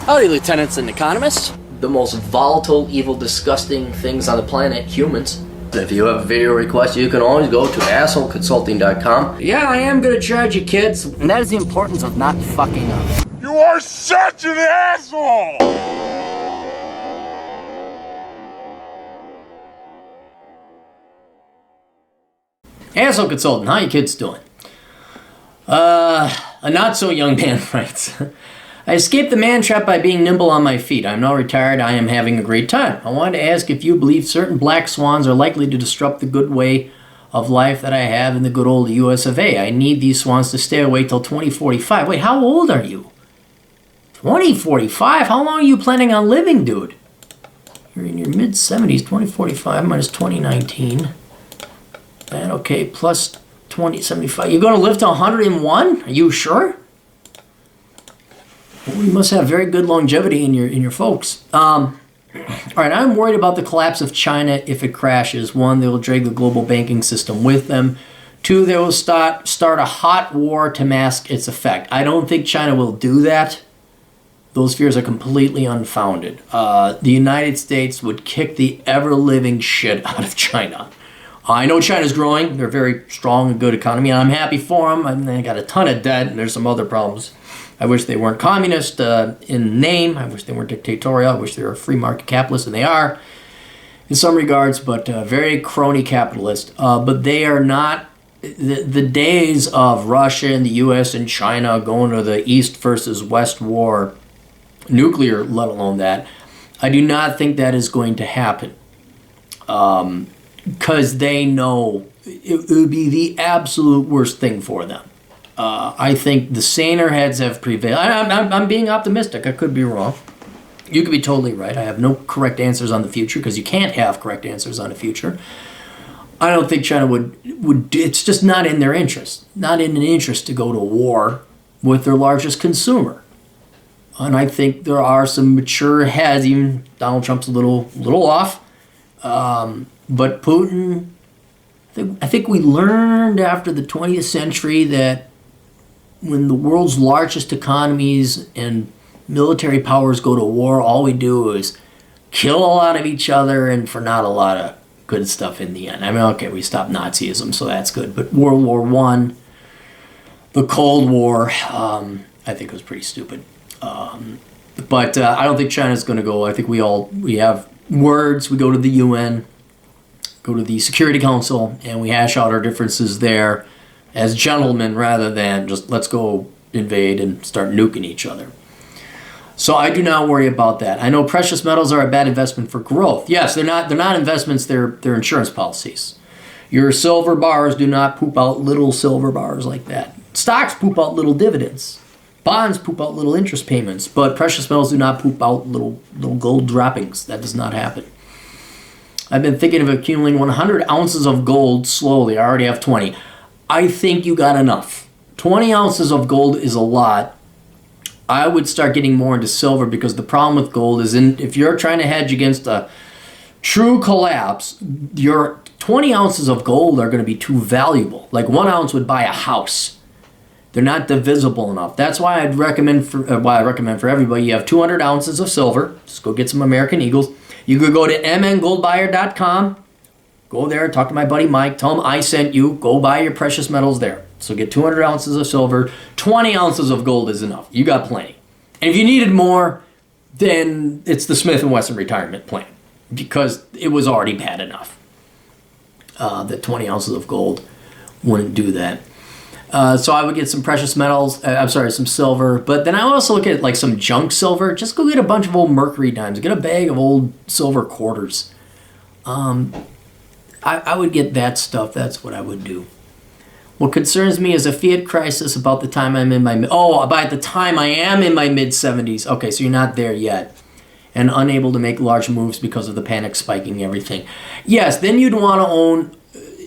Howdy, lieutenants and economists. The most volatile, evil, disgusting things on the planet, humans. If you have a video request, you can always go to assholeconsulting.com. Yeah, I am gonna charge you, kids. And that is the importance of not fucking up. You are such an asshole! Asshole Consultant, how you kids doing? A not so young man writes, I escaped the man trap by being nimble on my feet. I'm now retired. I am having a great time. I wanted to ask if you believe certain black swans are likely to disrupt the good way of life that I have in the good old US of A. I need these swans to stay away till 2045. Wait, how old are you? 2045? How long are you planning on living, dude? You're in your mid-70s. 2045 minus 2019. And okay, plus 2075. You're going to live to 101? Are you sure? Well, you must have very good longevity in your folks. All right, I'm worried about the collapse of China if it crashes. One, they will drag the global banking system with them. Two, they will start a hot war to mask its effect. I don't think China will do that. Those fears are completely unfounded. The United States would kick the ever-living shit out of China. I know China's growing. They're a very strong and good economy, and I'm happy for them. I mean, they got a ton of debt, and there's some other problems. I wish they weren't communist in name. I wish they weren't dictatorial. I wish they were free market capitalist, and they are in some regards, but very crony capitalist. But they are not. The days of Russia and the U.S. and China going to the East versus West war, nuclear, let alone that, I do not think that is going to happen. Because they know it would be the absolute worst thing for them. I think the saner heads have prevailed. I'm being optimistic. I could be wrong. You could be totally right. I have no correct answers on the future because you can't have correct answers on the future. I don't think China would. It's just not in their interest. Not in an interest to go to war with their largest consumer. And I think there are some mature heads. Even Donald Trump's a little off. But Putin, I think we learned after the 20th century that when the world's largest economies and military powers go to war, all we do is kill a lot of each other and for not a lot of good stuff in the end. I mean, okay, we stopped Nazism, so that's good. But World War I, the Cold War, I think was pretty stupid. But I don't think China's going to go. I think we have words. We go to the UN, go to the Security Council, and we hash out our differences there as gentlemen rather than just let's go invade and start nuking each other. So I do not worry about that. I know precious metals are a bad investment for growth. Yes, they're not investments, they're insurance policies. Your silver bars do not poop out little silver bars like that. Stocks poop out little dividends. Bonds poop out little interest payments, but precious metals do not poop out little gold droppings. That does not happen. I've been thinking of accumulating 100 ounces of gold slowly. I already have 20. I think you got enough. 20 ounces of gold is a lot. I would start getting more into silver because the problem with gold is if you're trying to hedge against a true collapse, your 20 ounces of gold are going to be too valuable. Like 1 ounce would buy a house. They're not divisible enough. That's why I recommend for everybody, you have 200 ounces of silver. Just go get some American Eagles. You could go to mngoldbuyer.com. Go there, talk to my buddy Mike, tell him I sent you, go buy your precious metals there. So get 200 ounces of silver, 20 ounces of gold is enough. You got plenty. And if you needed more, then it's the Smith & Wesson retirement plan because it was already bad enough. The 20 ounces of gold wouldn't do that. So I would get some precious metals, some silver, but then I also look at like some junk silver. Just go get a bunch of old mercury dimes, get a bag of old silver quarters. I would get that stuff. That's what I would do. What concerns me is a fiat crisis about the time I'm in my... by the time I am in my mid-70s. Okay, so you're not there yet. And unable to make large moves because of the panic spiking everything. Yes, then you'd want to own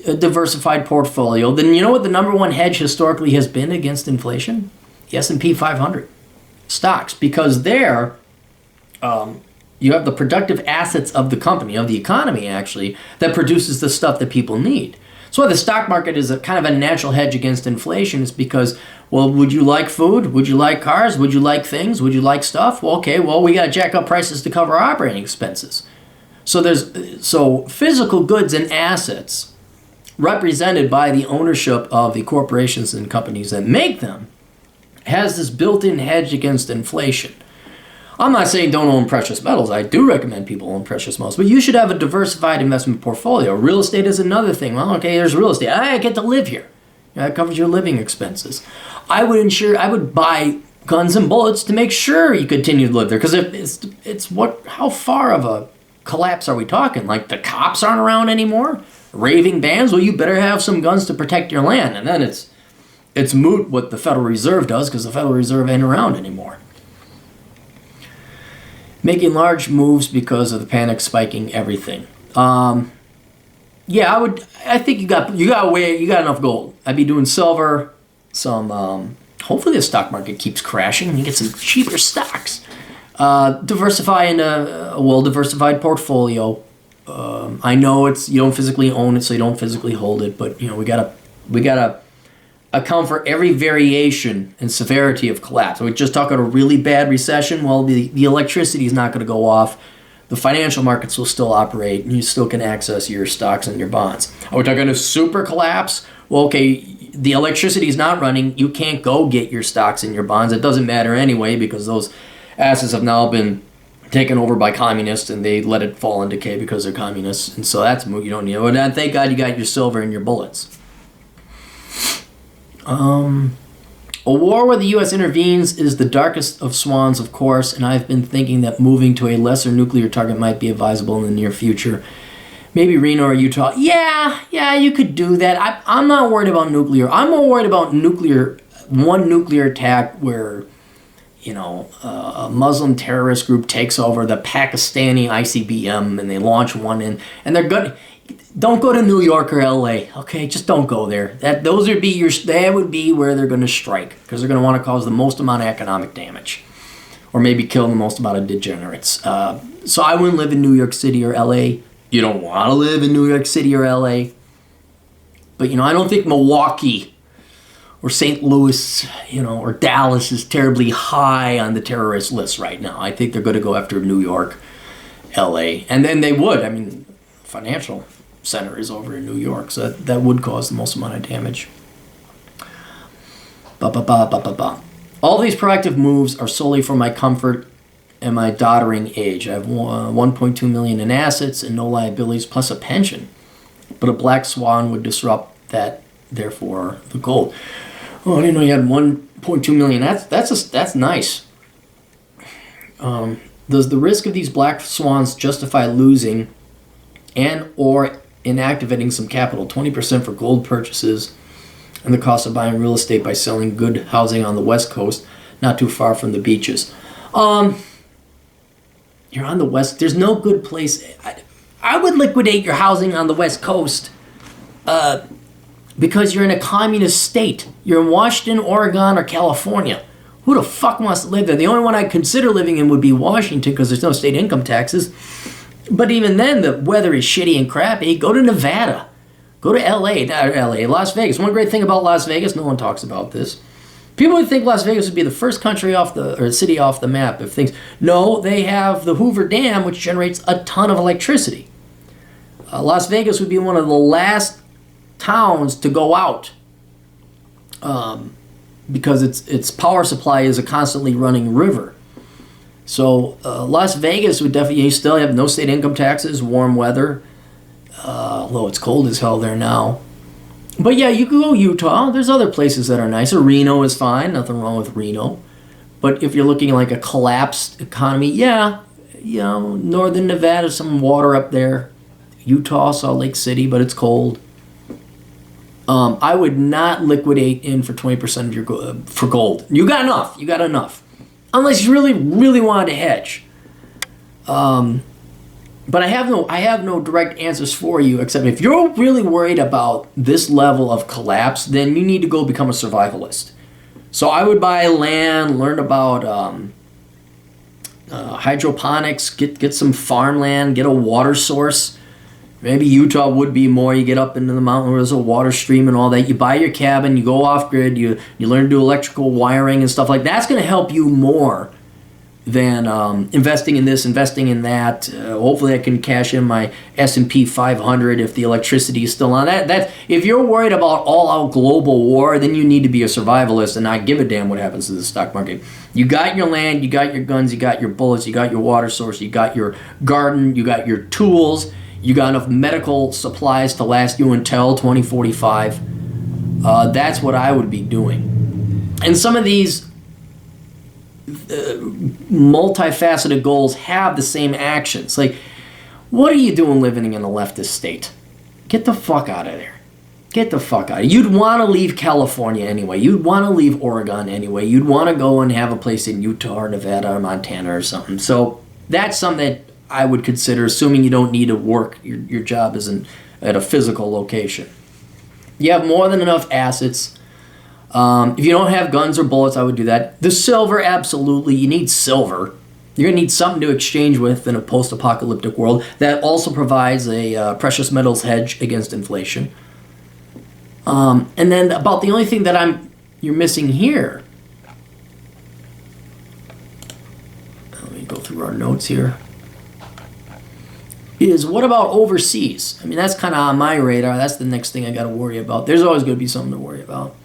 a diversified portfolio. Then you know what the number one hedge historically has been against inflation? The S&P 500. Stocks. Because there... you have the productive assets of the company, of the economy actually, that produces the stuff that people need. That's why the stock market is a kind of a natural hedge against inflation. Is because, well, would you like food? Would you like cars? Would you like things? Would you like stuff? Well, okay, well, we got to jack up prices to cover our operating expenses. So physical goods and assets represented by the ownership of the corporations and companies that make them has this built-in hedge against inflation. I'm not saying don't own precious metals. I do recommend people own precious metals, but you should have a diversified investment portfolio. Real estate is another thing. Well, okay, there's real estate. I get to live here. That covers your living expenses. I would buy guns and bullets to make sure you continue to live there, because how far of a collapse are we talking? Like the cops aren't around anymore? Raving bands? Well, you better have some guns to protect your land. And then it's moot what the Federal Reserve does, because the Federal Reserve ain't around anymore. Making large moves because of the panic spiking everything. I think you got enough gold. I'd be doing silver, hopefully the stock market keeps crashing and you get some cheaper stocks. Diversify in a well-diversified portfolio. I know you don't physically own it, so you don't physically hold it, but we gotta account for every variation and severity of collapse. We just talk about a really bad recession. Well, the electricity is not going to go off. The financial markets will still operate, and you still can access your stocks and your bonds. Are we talking a super collapse? Well, okay, the electricity is not running. You can't go get your stocks and your bonds. It doesn't matter anyway, because those assets have now been taken over by communists, and they let it fall in decay because they're communists. And so that's you don't need it. And thank God you got your silver and your bullets. A war where the U.S. intervenes is the darkest of swans, of course, and I've been thinking that moving to a lesser nuclear target might be advisable in the near future. Maybe Reno or Utah. Yeah, you could do that. I'm not worried about nuclear. I'm more worried about one nuclear attack where, a Muslim terrorist group takes over the Pakistani ICBM and they launch one and they're good. Don't go to New York or LA, okay? Just don't go there. That would be where they're going to strike, because they're going to want to cause the most amount of economic damage, or maybe kill the most amount of degenerates. So I wouldn't live in New York City or LA. You don't want to live in New York City or LA, but I don't think Milwaukee or St. Louis, or Dallas is terribly high on the terrorist list right now. I think they're going to go after New York, LA, and then they would. Financial center is over in New York, so that would cause the most amount of damage. All these proactive moves are solely for my comfort and my doddering age. I have $1.2 million in assets and no liabilities, plus a pension. But a black swan would disrupt that, therefore the gold. Oh, I didn't know you had $1.2 million. That's nice. Does the risk of these black swans justify losing and or inactivating some capital, 20% for gold purchases, and the cost of buying real estate by selling good housing on the West Coast, not too far from the beaches? You're on the West. There's no good place. I would liquidate your housing on the West Coast because you're in a communist state. You're in Washington, Oregon, or California. Who the fuck wants to live there? The only one I'd consider living in would be Washington, because there's no state income taxes. But even then, the weather is shitty and crappy. Go to Nevada. Go to Las Vegas. One great thing about Las Vegas, no one talks about this. People would think Las Vegas would be the first city off the map if things. No, they have the Hoover Dam, which generates a ton of electricity. Las Vegas would be one of the last towns to go out because its power supply is a constantly running river. So Las Vegas would definitely still have no state income taxes, warm weather, although it's cold as hell there now. But yeah, you could go Utah. There's other places that are nicer. Reno is fine. Nothing wrong with Reno. But if you're looking like a collapsed economy, northern Nevada, some water up there. Utah, Salt Lake City, but it's cold. I would not liquidate in for 20% of your for gold. You got enough. Unless you really, really wanted to hedge. But I have no direct answers for you, except if you're really worried about this level of collapse, then you need to go become a survivalist. So I would buy land, learn about hydroponics, get some farmland, get a water source, Maybe Utah would be more. You get up into the mountain where there's a water stream and all that. You buy your cabin, you go off grid, you learn to do electrical wiring and stuff like that. That's going to help you more than investing in this, investing in that. Hopefully I can cash in my S&P 500 if the electricity is still on. If you're worried about all-out global war, then you need to be a survivalist and not give a damn what happens to the stock market. You got your land, you got your guns, you got your bullets, you got your water source, you got your garden, you got your tools, you got enough medical supplies to last you until 2045. That's what I would be doing. And some of these multifaceted goals have the same actions. Like, what are you doing living in a leftist state? Get the fuck out of there. Get the fuck out of here. You'd want to leave California anyway. You'd want to leave Oregon anyway. You'd want to go and have a place in Utah or Nevada or Montana or something. So that's something that I would consider, assuming you don't need to work. Your job isn't at a physical location. You have more than enough assets. If you don't have guns or bullets, I would do that. The silver, absolutely. You need silver. You're going to need something to exchange with in a post-apocalyptic world. That also provides a precious metals hedge against inflation. And then about the only thing that you're missing here. Let me go through our notes here. Is what about overseas? I mean, that's kind of on my radar. That's the next thing I got to worry about. There's always going to be something to worry about.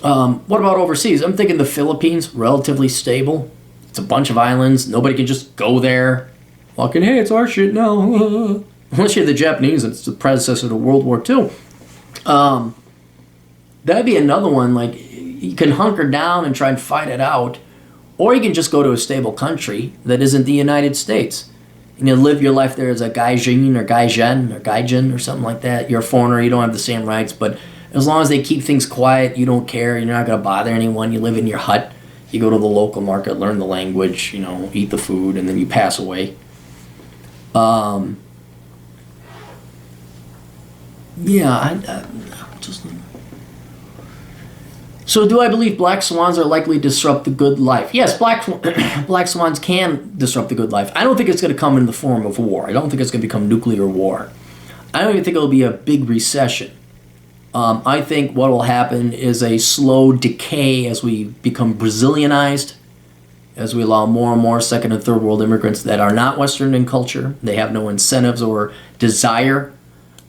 What about overseas? I'm thinking the Philippines, relatively stable. It's a bunch of islands. Nobody can just go there. Walking, hey, it's our shit now. Unless you're the Japanese, and it's the predecessor to World War II. That'd be another one. Like, you can hunker down and try and fight it out. Or you can just go to a stable country that isn't the United States. And you live your life there as a gaijin or gaijin or something like that. You're a foreigner, you don't have the same rights, but as long as they keep things quiet, you don't care, you're not going to bother anyone, you live in your hut, you go to the local market, learn the language, eat the food, and then you pass away. So do I believe black swans are likely to disrupt the good life? Yes, black swans can disrupt the good life. I don't think it's going to come in the form of war. I don't think it's going to become nuclear war. I don't even think it'll be a big recession. I think what will happen is a slow decay as we become Brazilianized, as we allow more and more second and third world immigrants that are not Western in culture. They have no incentives or desire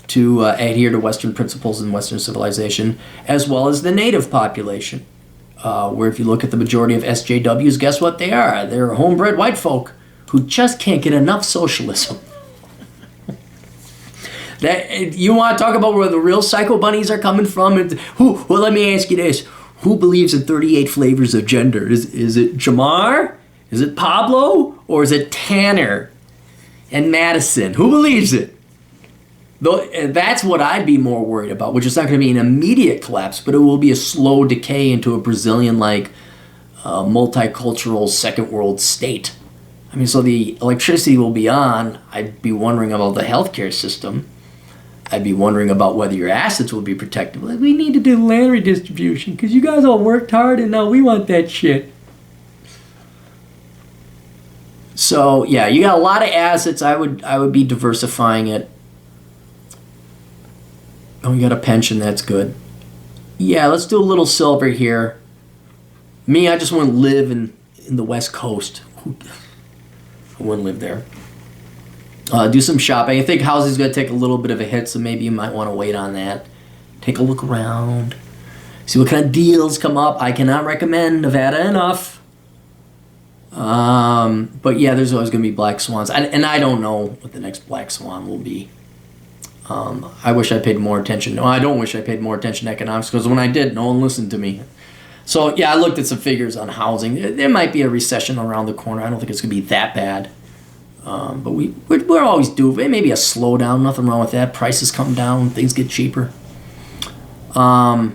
to adhere to Western principles and Western civilization, as well as the native population, where if you look at the majority of SJWs, guess what they are? They're homebred white folk who just can't get enough socialism. You want to talk about where the real psycho bunnies are coming from? Well, let me ask you this. Who believes in 38 flavors of gender? Is it Jamar? Is it Pablo? Or is it Tanner and Madison? Who believes it? That's what I'd be more worried about, which is not going to be an immediate collapse, but it will be a slow decay into a Brazilian-like multicultural second world state. I mean, so the electricity will be on. I'd be wondering about the healthcare system. I'd be wondering about whether your assets will be protected. Like, we need to do land redistribution because you guys all worked hard and now we want that shit. So, yeah, you got a lot of assets. I would be diversifying it. Oh, you got a pension. That's good. Yeah, let's do a little silver here. Me, I just want to live in the West Coast. I wouldn't live there. Do some shopping. I think housing's going to take a little bit of a hit, so maybe you might want to wait on that. Take a look around. See what kind of deals come up. I cannot recommend Nevada enough. But yeah, there's always going to be black swans. And I don't know what the next black swan will be. I wish I paid more attention. No, I don't wish I paid more attention to economics, because when I did, no one listened to me. So yeah, I looked at some figures on housing. There might be a recession around the corner. I don't think it's going to be that bad. But we're always due. Maybe a slowdown. Nothing wrong with that. Prices come down. Things get cheaper. Not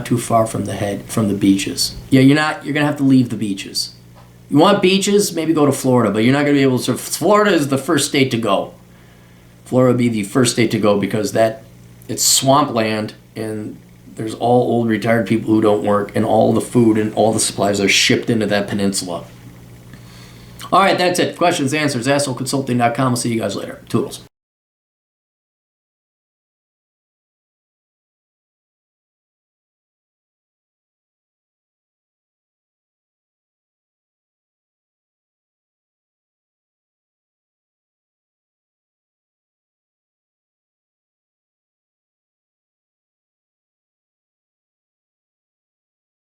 too far from the beaches. Yeah, you're going to have to leave the beaches. You want beaches? Maybe go to Florida, but you're not going to be able to. Florida is the first state to go. Florida would be the first state to go because it's swampland and there's all old retired people who don't work, and all the food and all the supplies are shipped into that peninsula. All right, that's it. Questions, answers, assholeconsulting.com. I'll see you guys later. Toodles.